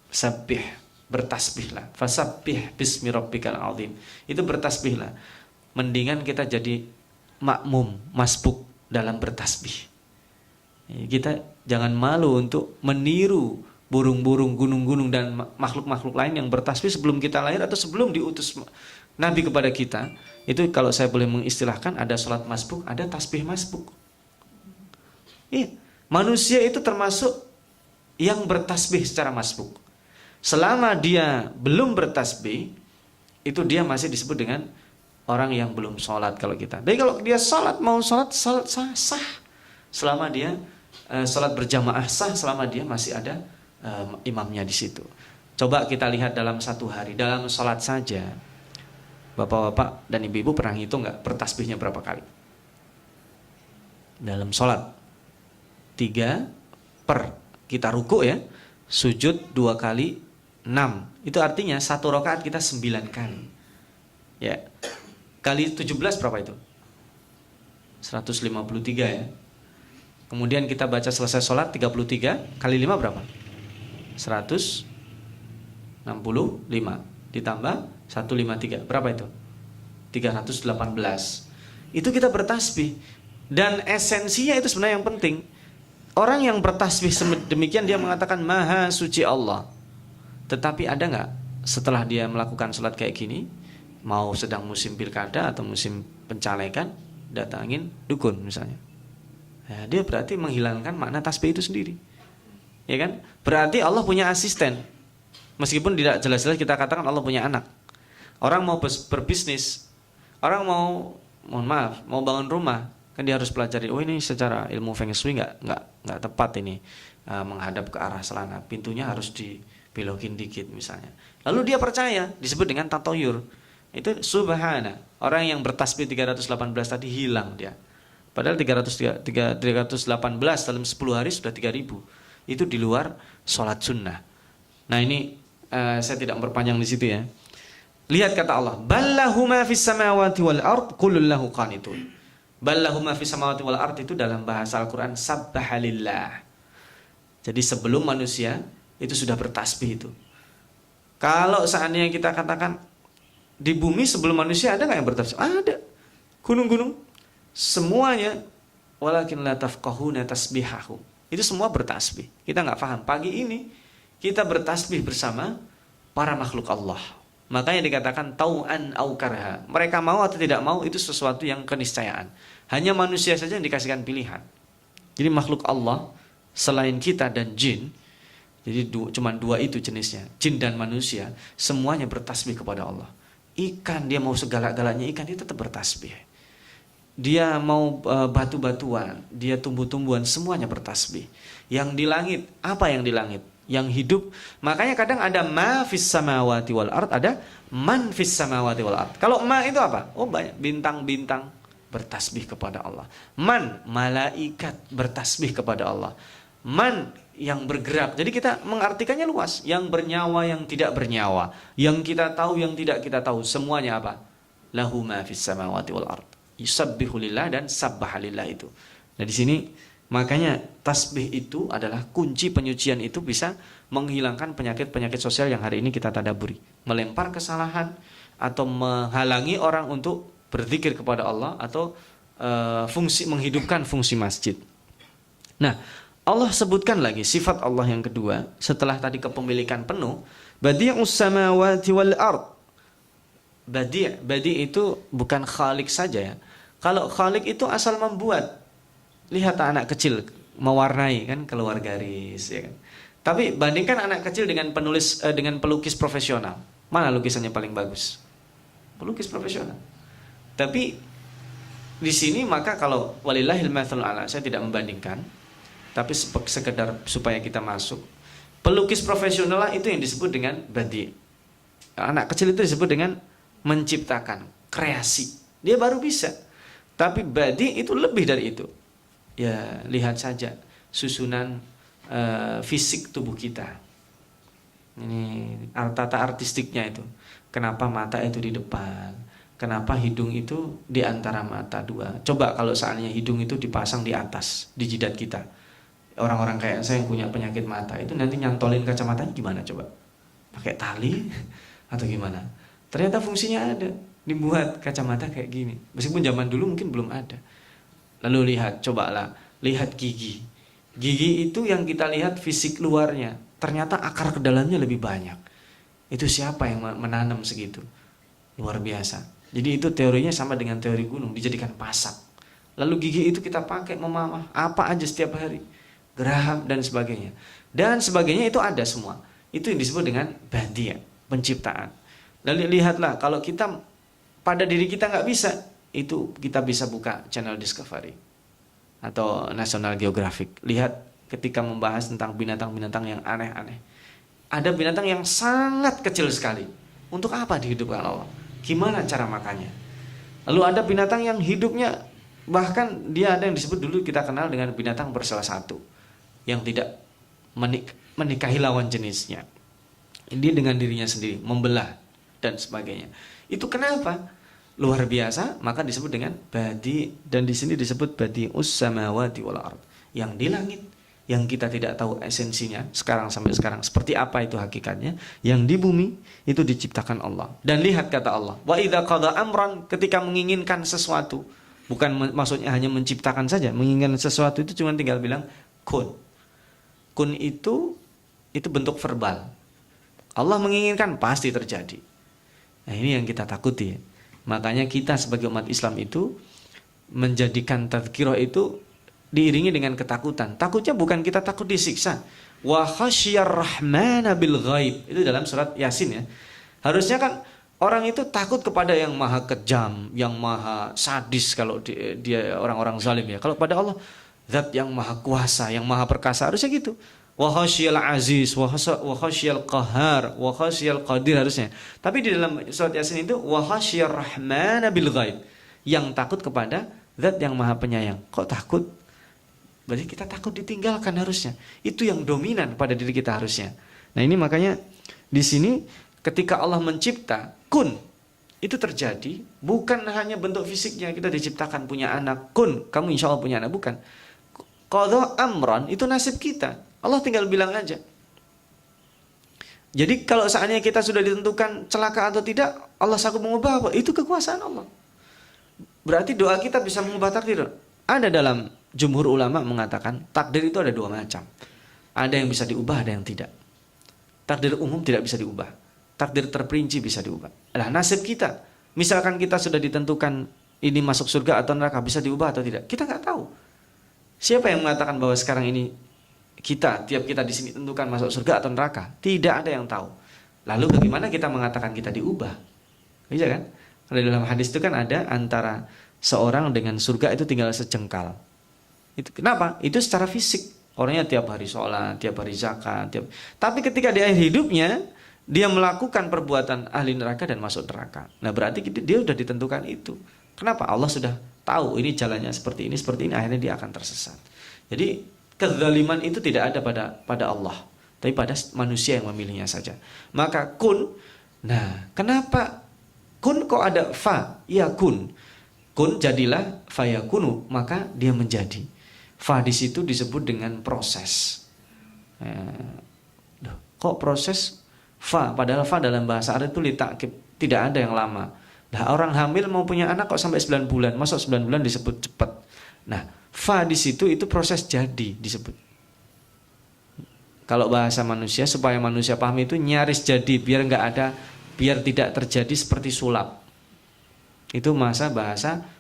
sabbih, bertasbihlah. Fasabbih bismi rabbikal azim. Itu bertasbihlah. Mendingan kita jadi makmum, masbuk dalam bertasbih. Kita jangan malu untuk meniru burung-burung, gunung-gunung dan makhluk-makhluk lain yang bertasbih sebelum kita lahir atau sebelum diutus Nabi kepada kita. Itu kalau saya boleh mengistilahkan, ada sholat masbuk, ada tasbih masbuk. Iya, manusia itu termasuk yang bertasbih secara masbuk. Selama dia belum bertasbih, itu dia masih disebut dengan orang yang belum sholat kalau kita. Tapi kalau dia sholat, mau sholat sah. Selama dia sholat berjamaah sah, selama dia masih ada imamnya di situ. Coba kita lihat dalam satu hari, dalam sholat saja, bapak-bapak dan ibu-ibu pernah ngitung nggak bertasbihnya berapa kali? Dalam sholat 3 per kita ruku ya, sujud 2 kali 6. Itu artinya 1 rakaat kita 9 kali. Ya. Kali 17 berapa itu? 153 ya. Kemudian kita baca selesai sholat 33 kali 5 berapa? 165 ditambah 153 berapa itu? 318. Itu kita bertasbih. Dan esensinya itu sebenarnya yang penting. Orang yang bertasbih demikian dia mengatakan maha suci Allah. Tetapi ada nggak setelah dia melakukan sholat kayak gini, mau sedang musim pilkada atau musim pencalekan, datangin dukun misalnya. Ya, dia berarti menghilangkan makna tasbih itu sendiri. Ya kan? Berarti Allah punya asisten. Meskipun tidak jelas-jelas kita katakan Allah punya anak. Orang mau berbisnis, orang mohon maaf, mau bangun rumah, kan dia harus pelajari, oh ini secara ilmu feng shui nggak tepat ini menghadap ke arah selana, pintunya harus dibelokin dikit misalnya. Lalu dia percaya, disebut dengan tatoyur. Itu subhana. Orang yang bertasbih 318 tadi hilang dia. Padahal 318 dalam 10 hari sudah 3000. Itu di luar sholat sunnah. Nah ini saya tidak memperpanjang di situ ya. Lihat kata Allah, ballahu ma fis samawati wal ard kullun lahu qanitun. Ballahu ma fis samawati wal ard itu dalam bahasa Al-Qur'an sabbahalillah. Jadi sebelum manusia itu sudah bertasbih itu. Kalau seandainya kita katakan di bumi sebelum manusia ada nggak yang bertasbih? Ada. Gunung-gunung semuanya, walakin la tafqahuna tasbihahum. Itu semua bertasbih. Kita nggak paham. Pagi ini kita bertasbih bersama para makhluk Allah. Makanya dikatakan tau'an au karha. Mereka mau atau tidak mau itu sesuatu yang keniscayaan. Hanya manusia saja yang dikasihkan pilihan. Jadi makhluk Allah selain kita dan jin, Jadi cuma dua itu jenisnya, jin dan manusia, semuanya bertasbih kepada Allah. Ikan, dia mau segalak-galaknya ikan, dia tetap bertasbih. Dia mau batu-batuan, dia tumbuh-tumbuhan, semuanya bertasbih. Yang di langit, apa yang di langit? Yang hidup. Makanya kadang ada ma fis samawati wal ard, ada man fis samawati wal ard. Kalau ma itu apa? Oh banyak, bintang-bintang bertasbih kepada Allah. Man, malaikat bertasbih kepada Allah. Man, yang bergerak. Jadi kita mengartikannya luas. Yang bernyawa, yang tidak bernyawa. Yang kita tahu, yang tidak kita tahu. Semuanya apa? Lahu ma fis samawati wal ard. Yusabbihu lillah dan sabbaha lillah itu. Nah di sini makanya tasbih itu adalah kunci penyucian, itu bisa menghilangkan penyakit-penyakit sosial yang hari ini kita tadaburi. Melempar kesalahan atau menghalangi orang untuk berzikir kepada Allah, atau menghidupkan fungsi masjid. Nah, Allah sebutkan lagi sifat Allah yang kedua setelah tadi kepemilikan penuh, badi'us samawati wal ard. Badi' itu bukan khalik saja ya. Kalau khalik itu asal membuat. Lihat anak kecil mewarnai kan, keluar garis ya kan. Tapi bandingkan anak kecil dengan dengan pelukis profesional. Mana lukisannya paling bagus? Pelukis profesional. Tapi di sini maka kalau walillahil matsalul a'la, saya tidak membandingkan, tapi sekedar supaya kita masuk. Pelukis profesional lah itu yang disebut dengan badi. Anak kecil itu disebut dengan menciptakan, kreasi. Dia baru bisa. Tapi badi itu lebih dari itu. Ya, lihat saja susunan fisik tubuh kita. Ini tata artistiknya itu. Kenapa mata itu di depan? Kenapa hidung itu di antara mata dua? Coba kalau seandainya hidung itu dipasang di atas, di jidat kita. Orang-orang kayak saya yang punya penyakit mata itu nanti nyantolin kacamatanya gimana coba? Pakai tali atau gimana? Ternyata fungsinya ada. Dibuat kacamata kayak gini. Meskipun zaman dulu mungkin belum ada. Lalu cobalah lihat gigi. Gigi itu yang kita lihat fisik luarnya, ternyata akar ke dalamnya lebih banyak. Itu siapa yang menanam segitu? Luar biasa. Jadi itu teorinya sama dengan teori gunung, dijadikan pasak. Lalu gigi itu kita pakai memamah apa aja setiap hari. Geraham dan sebagainya. Dan sebagainya itu ada semua. Itu yang disebut dengan badi', penciptaan. Lalu lihatlah, kalau kita pada diri kita nggak bisa, itu kita bisa buka channel Discovery atau National Geographic. Lihat ketika membahas tentang binatang-binatang yang aneh-aneh. Ada binatang yang sangat kecil sekali. Untuk apa dihidupkan Allah? Gimana cara makannya? Lalu ada binatang yang hidupnya, bahkan dia ada yang disebut dulu kita kenal dengan binatang bersalah satu, yang tidak menikahi lawan jenisnya. Dia dengan dirinya sendiri membelah dan sebagainya. Itu kenapa? Luar biasa, maka disebut dengan badi, dan di sini disebut badi'us samawati wal ard. Yang di langit, yang kita tidak tahu esensinya sampai sekarang seperti apa itu hakikatnya, yang di bumi itu diciptakan Allah. Dan lihat kata Allah, wa idza qada amran, ketika menginginkan sesuatu, bukan maksudnya hanya menciptakan saja, menginginkan sesuatu itu cuma tinggal bilang kun. Kun itu bentuk verbal. Allah menginginkan pasti terjadi. Nah, ini yang kita takuti. Makanya kita sebagai umat Islam itu menjadikan tadzkirah itu diiringi dengan ketakutan. Takutnya bukan kita takut disiksa. Wa khasyar rahmana bil ghaib. Itu dalam surat Yasin ya. Harusnya kan orang itu takut kepada yang maha kejam, yang maha sadis kalau dia orang-orang zalim ya. Kalau pada Allah, zat yang maha kuasa, yang maha perkasa, harusnya gitu. Wa khasyal aziz, wa khasyal qahar, wa khasyal qadir harusnya. Tapi di dalam surat Yasin itu wa khasyar rahmana bil ghaib. Yang takut kepada zat yang maha penyayang. Kok takut? Berarti kita takut ditinggalkan harusnya. Itu yang dominan pada diri kita harusnya. Nah, ini makanya di sini ketika Allah mencipta kun, itu terjadi bukan hanya bentuk fisiknya kita diciptakan punya anak, kun, kamu insya Allah punya anak, bukan. Qadha amran itu nasib kita. Allah tinggal bilang aja. Jadi kalau seandainya kita sudah ditentukan celaka atau tidak, Allah sanggup mengubah apa? Itu kekuasaan Allah. Berarti doa kita bisa mengubah takdir. Ada dalam jumhur ulama mengatakan takdir itu ada dua macam. Ada yang bisa diubah, ada yang tidak. Takdir umum tidak bisa diubah. Takdir terperinci bisa diubah. Nah, nasib kita, misalkan kita sudah ditentukan ini masuk surga atau neraka, bisa diubah atau tidak? Kita nggak tahu. Siapa yang mengatakan bahwa sekarang ini tiap kita di sini tentukan masuk surga atau neraka? Tidak ada yang tahu. Lalu bagaimana kita mengatakan kita diubah? Bisa kan? Kalau dalam hadis itu kan ada antara seorang dengan surga itu tinggal sejengkal. Itu kenapa? Itu secara fisik. Orangnya tiap hari sholat, tiap hari zakat, tapi ketika di akhir hidupnya dia melakukan perbuatan ahli neraka dan masuk neraka. Nah, berarti dia sudah ditentukan itu. Kenapa? Allah sudah tahu ini jalannya seperti ini, akhirnya dia akan tersesat. Jadi kezaliman itu tidak ada pada Allah, tapi pada manusia yang memilihnya saja. Maka kun, nah kenapa kun kok ada fa? Ya kun jadilah, fayakunu, maka dia menjadi. Fa di situ disebut dengan proses. Kok proses? Fa, padahal fa dalam bahasa Arab itu litakib, tidak ada yang lama. Nah, orang hamil mau punya anak kok sampai 9 bulan, masuk 9 bulan disebut cepat. Nah, fa di situ itu proses jadi disebut. Kalau bahasa manusia, supaya manusia pahami itu nyaris jadi, biar tidak terjadi seperti sulap. Itu bahasa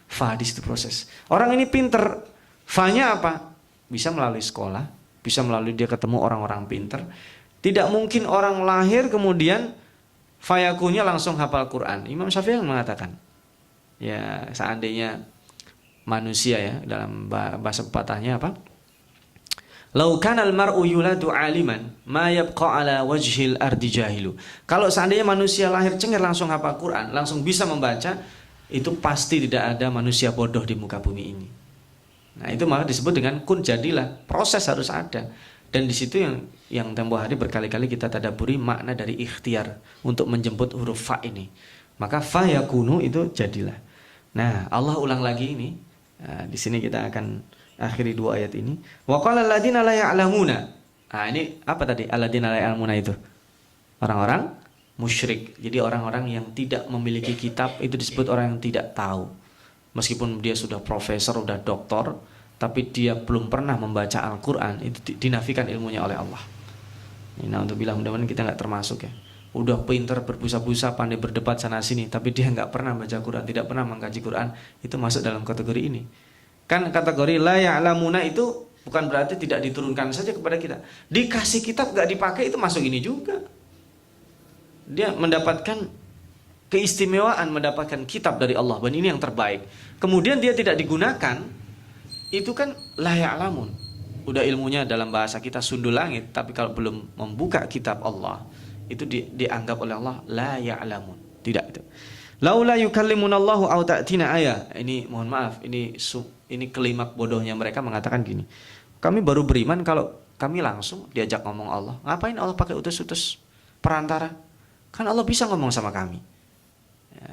fa di situ proses. Orang ini pinter, fa-nya apa? Bisa melalui sekolah, bisa melalui dia ketemu orang-orang pinter. Tidak mungkin orang lahir kemudian fayakunya langsung hafal Quran. Imam Syafi'i mengatakan, ya seandainya manusia ya, dalam bahasa pepatahnya apa? Lau kanal mar'u yuladu aliman ma yabqa ala wajhil ardi jahilu. Kalau seandainya manusia lahir cengir langsung hafal Quran, langsung bisa membaca, itu pasti tidak ada manusia bodoh di muka bumi ini. Nah, itu maka disebut dengan kun jadilah, proses harus ada. Dan di situ yang tempo hari berkali-kali kita tadaburi makna dari ikhtiar untuk menjemput huruf fa ini. Maka fa yakunu itu jadilah. Nah, Allah ulang lagi ini. Nah, di sini kita akan akhiri 2 ayat ini. Wa qala alladziina la ya'lamuna. Nah, ini apa tadi? Alladziina la ya'lamuna itu. Orang-orang musyrik. Jadi orang-orang yang tidak memiliki kitab itu disebut orang yang tidak tahu. Meskipun dia sudah profesor, sudah doktor, tapi dia belum pernah membaca Al-Quran, itu dinafikan ilmunya oleh Allah. Nah, untuk bilang mudah-mudahan kita nggak termasuk ya. Udah pinter berbusa-busa, pandai berdebat sana sini, tapi dia nggak pernah baca Quran, tidak pernah mengkaji Quran, itu masuk dalam kategori ini. Kan kategori la ya'lamuna itu bukan berarti tidak diturunkan saja kepada kita. Dikasih kitab nggak dipakai, itu masuk ini juga. Dia mendapatkan keistimewaan, mendapatkan kitab dari Allah, dan ini yang terbaik. Kemudian dia tidak digunakan, itu kan la ya'lamun. Udah ilmunya dalam bahasa kita sundul langit, tapi kalau belum membuka kitab Allah, itu dianggap oleh Allah la ya'lamun. Tidak itu. Laula yukallimunallahu aw ta'tina ayah. Ini mohon maaf, ini kelimak bodohnya mereka mengatakan gini. Kami baru beriman kalau kami langsung diajak ngomong Allah. Ngapain Allah pakai utus-utus perantara? Kan Allah bisa ngomong sama kami. Ya,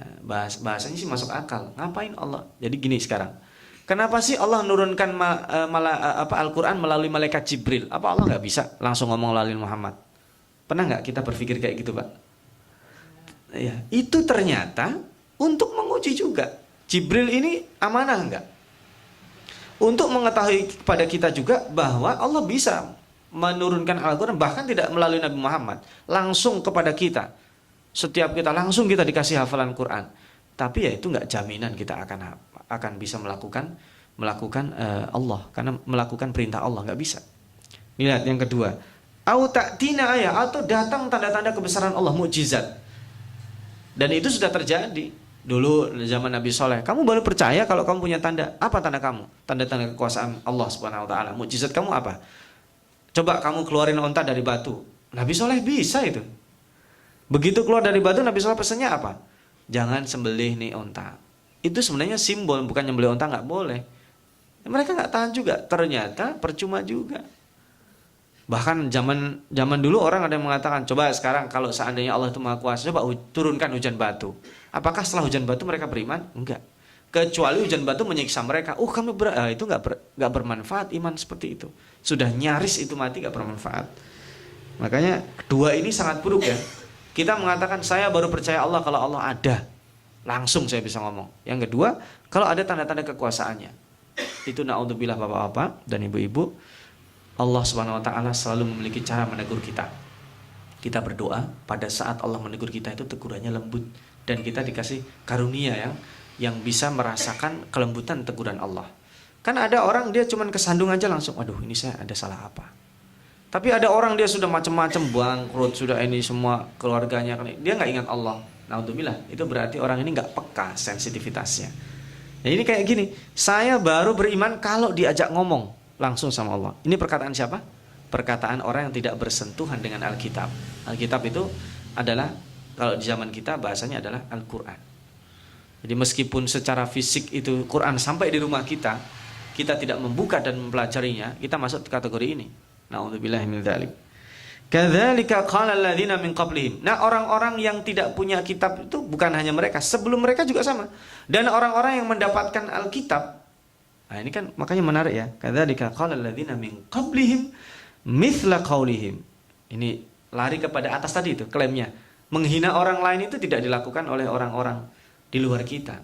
bahasanya sih masuk akal. Ngapain Allah? Jadi gini sekarang. Kenapa sih Allah menurunkan Al-Quran melalui malaikat Jibril? Apa Allah nggak bisa langsung ngomong melalui Muhammad? Pernah nggak kita berpikir kayak gitu, Pak? Ya, itu ternyata untuk menguji juga. Jibril ini amanah nggak? Untuk mengetahui kepada kita juga bahwa Allah bisa menurunkan Al-Quran bahkan tidak melalui Nabi Muhammad, langsung kepada kita. Setiap kita langsung kita dikasih hafalan Quran. Tapi ya itu nggak jaminan kita akan bisa melakukan Allah, karena melakukan perintah Allah nggak bisa. Lihat yang kedua, au ta'tina ayat, atau datang tanda-tanda kebesaran Allah, mukjizat. Dan itu sudah terjadi dulu zaman Nabi Soleh. Kamu baru percaya kalau kamu punya tanda. Apa tanda kamu? Tanda-tanda kekuasaan Allah Subhanahu Wa Taala. Mukjizat kamu apa? Coba kamu keluarin onta dari batu. Nabi Soleh bisa itu. Begitu keluar dari batu, Nabi Soleh pesannya apa? Jangan sembelih nih onta. Itu sebenarnya simbol, bukan nyembelih onta nggak boleh. Mereka nggak tahan juga. Ternyata percuma juga. Bahkan zaman dulu orang ada yang mengatakan, coba sekarang kalau seandainya Allah itu Maha Kuasa, coba turunkan hujan batu. Apakah setelah hujan batu mereka beriman? Enggak. Kecuali hujan batu menyiksa mereka. Itu nggak bermanfaat iman seperti itu. Sudah nyaris itu mati, nggak bermanfaat. Makanya kedua ini sangat buruk ya. Kita mengatakan saya baru percaya Allah kalau Allah ada. Langsung saya bisa ngomong. Yang kedua, kalau ada tanda-tanda kekuasaannya. Itu na'udzubillah bapak-bapak dan ibu-ibu, Allah Subhanahu Wa Taala selalu memiliki cara menegur kita. Kita berdoa, pada saat Allah menegur kita itu tegurannya lembut, dan kita dikasih karunia yang bisa merasakan kelembutan teguran Allah. Kan ada orang dia cuman kesandung aja langsung, aduh ini saya ada salah apa. Tapi ada orang dia sudah macam-macam bangkrut, sudah ini semua keluarganya, dia nggak ingat Allah. Naudzubillah, itu berarti orang ini nggak peka sensitivitasnya. Nah ini kayak gini, saya baru beriman kalau diajak ngomong langsung sama Allah. Ini perkataan siapa? Perkataan orang yang tidak bersentuhan dengan Alkitab. Alkitab itu adalah, kalau di zaman kita bahasanya adalah Al-Quran. Jadi meskipun secara fisik itu Quran sampai di rumah kita tidak membuka dan mempelajarinya, kita masuk kategori ini. Na'udzubillahi min dzalik. Kadzalika qala alladziina min qablihim. Nah, orang-orang yang tidak punya kitab itu bukan hanya mereka, sebelum mereka juga sama. Dan orang-orang yang mendapatkan Alkitab. Nah, ini kan makanya menarik ya. Kadzalika qala alladziina min qablihim mithla qaulihim. Ini lari kepada atas tadi itu klaimnya. Menghina orang lain itu tidak dilakukan oleh orang-orang di luar kita.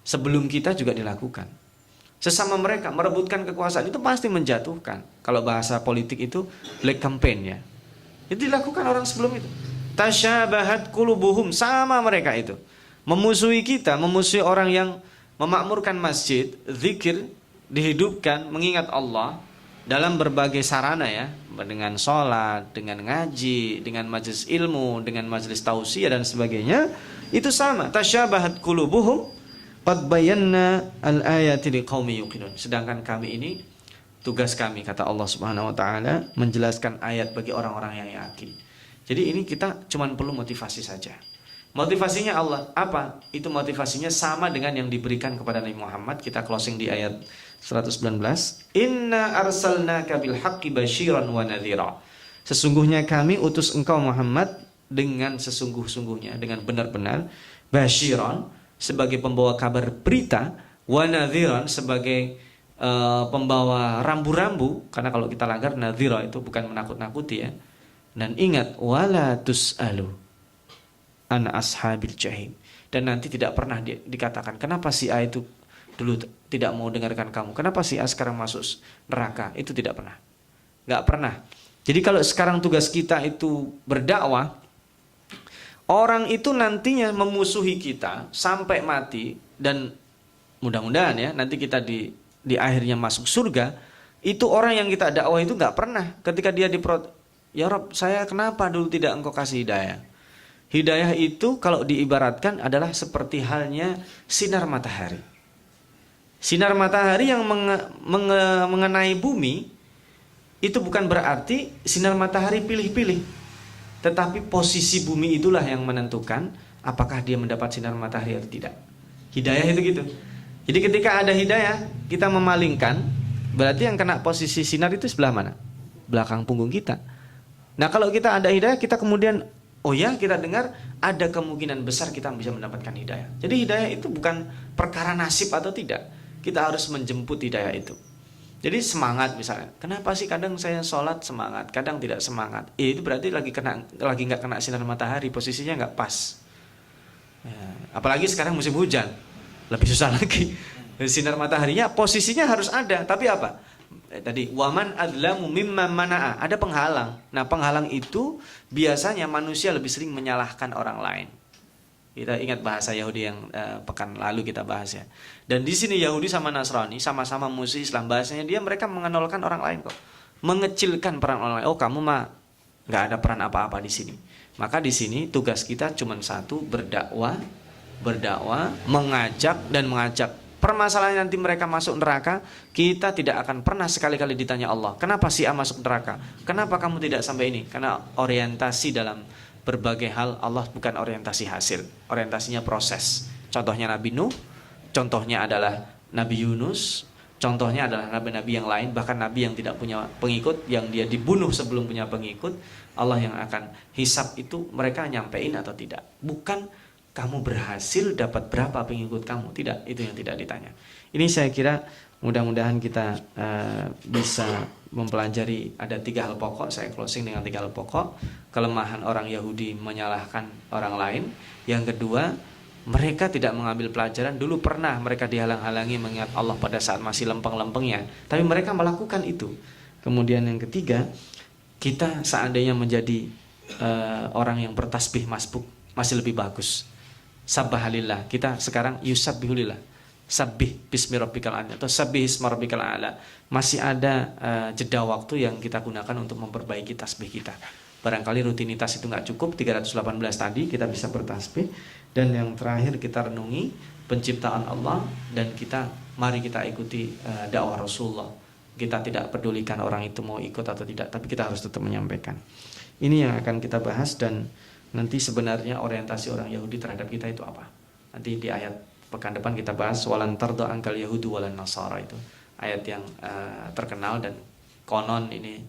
Sebelum kita juga dilakukan. Sesama mereka merebutkan kekuasaan itu pasti menjatuhkan. Kalau bahasa politik itu black campaign ya. Itu dilakukan orang sebelum itu. Tasyabahat qulubuhum, sama mereka itu. Memusuhi kita, memusuhi orang yang memakmurkan masjid, zikir, dihidupkan, mengingat Allah dalam berbagai sarana ya, dengan sholat, dengan ngaji, dengan majelis ilmu, dengan majelis tausiah dan sebagainya. Itu sama. Tasyabahat qulubuhum qad bayanna al-ayati liqaumin yuqinun. Sedangkan kami ini, tugas kami kata Allah Subhanahu wa taala menjelaskan ayat bagi orang-orang yang yakin. Jadi ini kita cuma perlu motivasi saja. Motivasinya Allah apa? Itu motivasinya sama dengan yang diberikan kepada Nabi Muhammad. Kita closing di ayat 119. Inna arsalnaka bil haqqi basyiran wa nadhira. Sesungguhnya kami utus engkau Muhammad dengan sesungguh-sungguhnya, dengan benar-benar, basyiran sebagai pembawa kabar berita, wa nadhiran sebagai pembawa rambu-rambu, karena kalau kita langgar nadhira itu bukan menakut-nakuti ya. Dan ingat, wala tus'alu an ashabil jahim. Dan nanti tidak pernah dikatakan kenapa si A itu dulu tidak mau dengarkan kamu, kenapa si A sekarang masuk neraka. Itu tidak pernah, nggak pernah. Jadi kalau sekarang tugas kita itu berdakwah, orang itu nantinya memusuhi kita sampai mati, dan mudah-mudahan ya nanti kita di akhirnya masuk surga. Itu orang yang kita dakwah itu nggak pernah ketika dia ya Rob, saya kenapa dulu tidak engkau kasih hidayah. Hidayah itu kalau diibaratkan adalah seperti halnya sinar matahari. Sinar matahari yang mengenai bumi itu bukan berarti sinar matahari pilih-pilih, tetapi posisi bumi itulah yang menentukan apakah dia mendapat sinar matahari atau tidak. Hidayah itu gitu. Jadi ketika ada hidayah, kita memalingkan, berarti yang kena posisi sinar itu sebelah mana? Belakang punggung kita. Nah kalau kita ada hidayah, kita kemudian, oh ya kita dengar, ada kemungkinan besar kita bisa mendapatkan hidayah. Jadi hidayah itu bukan perkara nasib atau tidak. Kita harus menjemput hidayah itu. Jadi semangat misalnya, kenapa sih kadang saya sholat semangat, kadang tidak semangat? Itu berarti lagi nggak kena sinar matahari, posisinya nggak pas. Ya, apalagi sekarang musim hujan. Lebih susah lagi. Sinar mataharinya posisinya harus ada, tapi apa? Tadi waman adlamu mimman mana'a, ada penghalang. Nah, penghalang itu biasanya manusia lebih sering menyalahkan orang lain. Kita ingat bahasa Yahudi yang pekan lalu kita bahas ya. Dan di sini Yahudi sama Nasrani sama-sama musuh Islam, bahasanya mereka mengenolkan orang lain kok. Mengecilkan peran orang lain. Oh, kamu mah nggak ada peran apa-apa di sini. Maka di sini tugas kita cuma satu, berdakwah, mengajak dan mengajak. Permasalahan nanti mereka masuk neraka, kita tidak akan pernah sekali-kali ditanya Allah, kenapa si A masuk neraka? Kenapa kamu tidak sampai ini? Karena orientasi dalam berbagai hal Allah bukan orientasi hasil, orientasinya proses. Contohnya Nabi Nuh, contohnya adalah Nabi Yunus, contohnya adalah nabi-nabi yang lain, bahkan nabi yang tidak punya pengikut, yang dia dibunuh sebelum punya pengikut. Allah yang akan hisab itu mereka nyampein atau tidak. Bukan kamu berhasil dapat berapa pengikut kamu, tidak, itu yang tidak ditanya. Ini saya kira mudah-mudahan kita bisa mempelajari ada 3 hal pokok. Saya closing dengan 3 hal pokok. Kelemahan orang Yahudi menyalahkan orang lain. Yang kedua, mereka tidak mengambil pelajaran. Dulu pernah mereka dihalang-halangi mengingat Allah pada saat masih lempeng-lempengnya, tapi mereka melakukan itu. Kemudian yang ketiga, kita seandainya menjadi orang yang bertasbih masbuk masih lebih bagus. Sabbahalillah, kita sekarang yusabbihulillah, Sabbih bismi rabbikal a'la atau sabbih isma rabbikal a'la. Masih ada jeda waktu yang kita gunakan untuk memperbaiki tasbih kita. Barangkali rutinitas itu nggak cukup, 318 tadi kita bisa bertasbih. Dan yang terakhir kita renungi penciptaan Allah, dan mari kita ikuti dakwah Rasulullah. Kita tidak pedulikan orang itu mau ikut atau tidak, tapi kita harus tetap menyampaikan. Ini yang akan kita bahas, dan nanti sebenarnya orientasi orang Yahudi terhadap kita itu apa. Nanti di ayat pekan depan kita bahas walan tarda angkal yahudu walan nasara, itu ayat yang terkenal, dan konon ini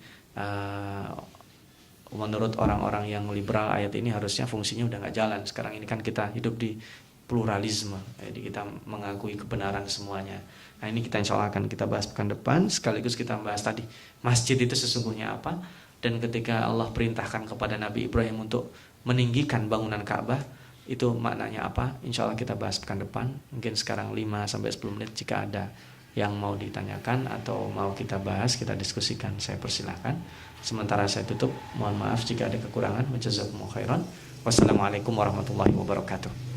menurut orang-orang yang liberal ayat ini harusnya fungsinya udah nggak jalan. Sekarang ini kan kita hidup di pluralisme, jadi kita mengakui kebenaran semuanya. Nah ini kita insya Allah akan kita bahas pekan depan, sekaligus kita bahas tadi masjid itu sesungguhnya apa, dan ketika Allah perintahkan kepada Nabi Ibrahim untuk meninggikan bangunan Ka'bah, itu maknanya apa, insya Allah kita bahas pekan depan. Mungkin sekarang 5-10 menit, jika ada yang mau ditanyakan atau mau kita bahas, kita diskusikan, saya persilahkan. Sementara saya tutup, mohon maaf jika ada kekurangan. Jazakumullahu khairan. Wassalamualaikum warahmatullahi wabarakatuh.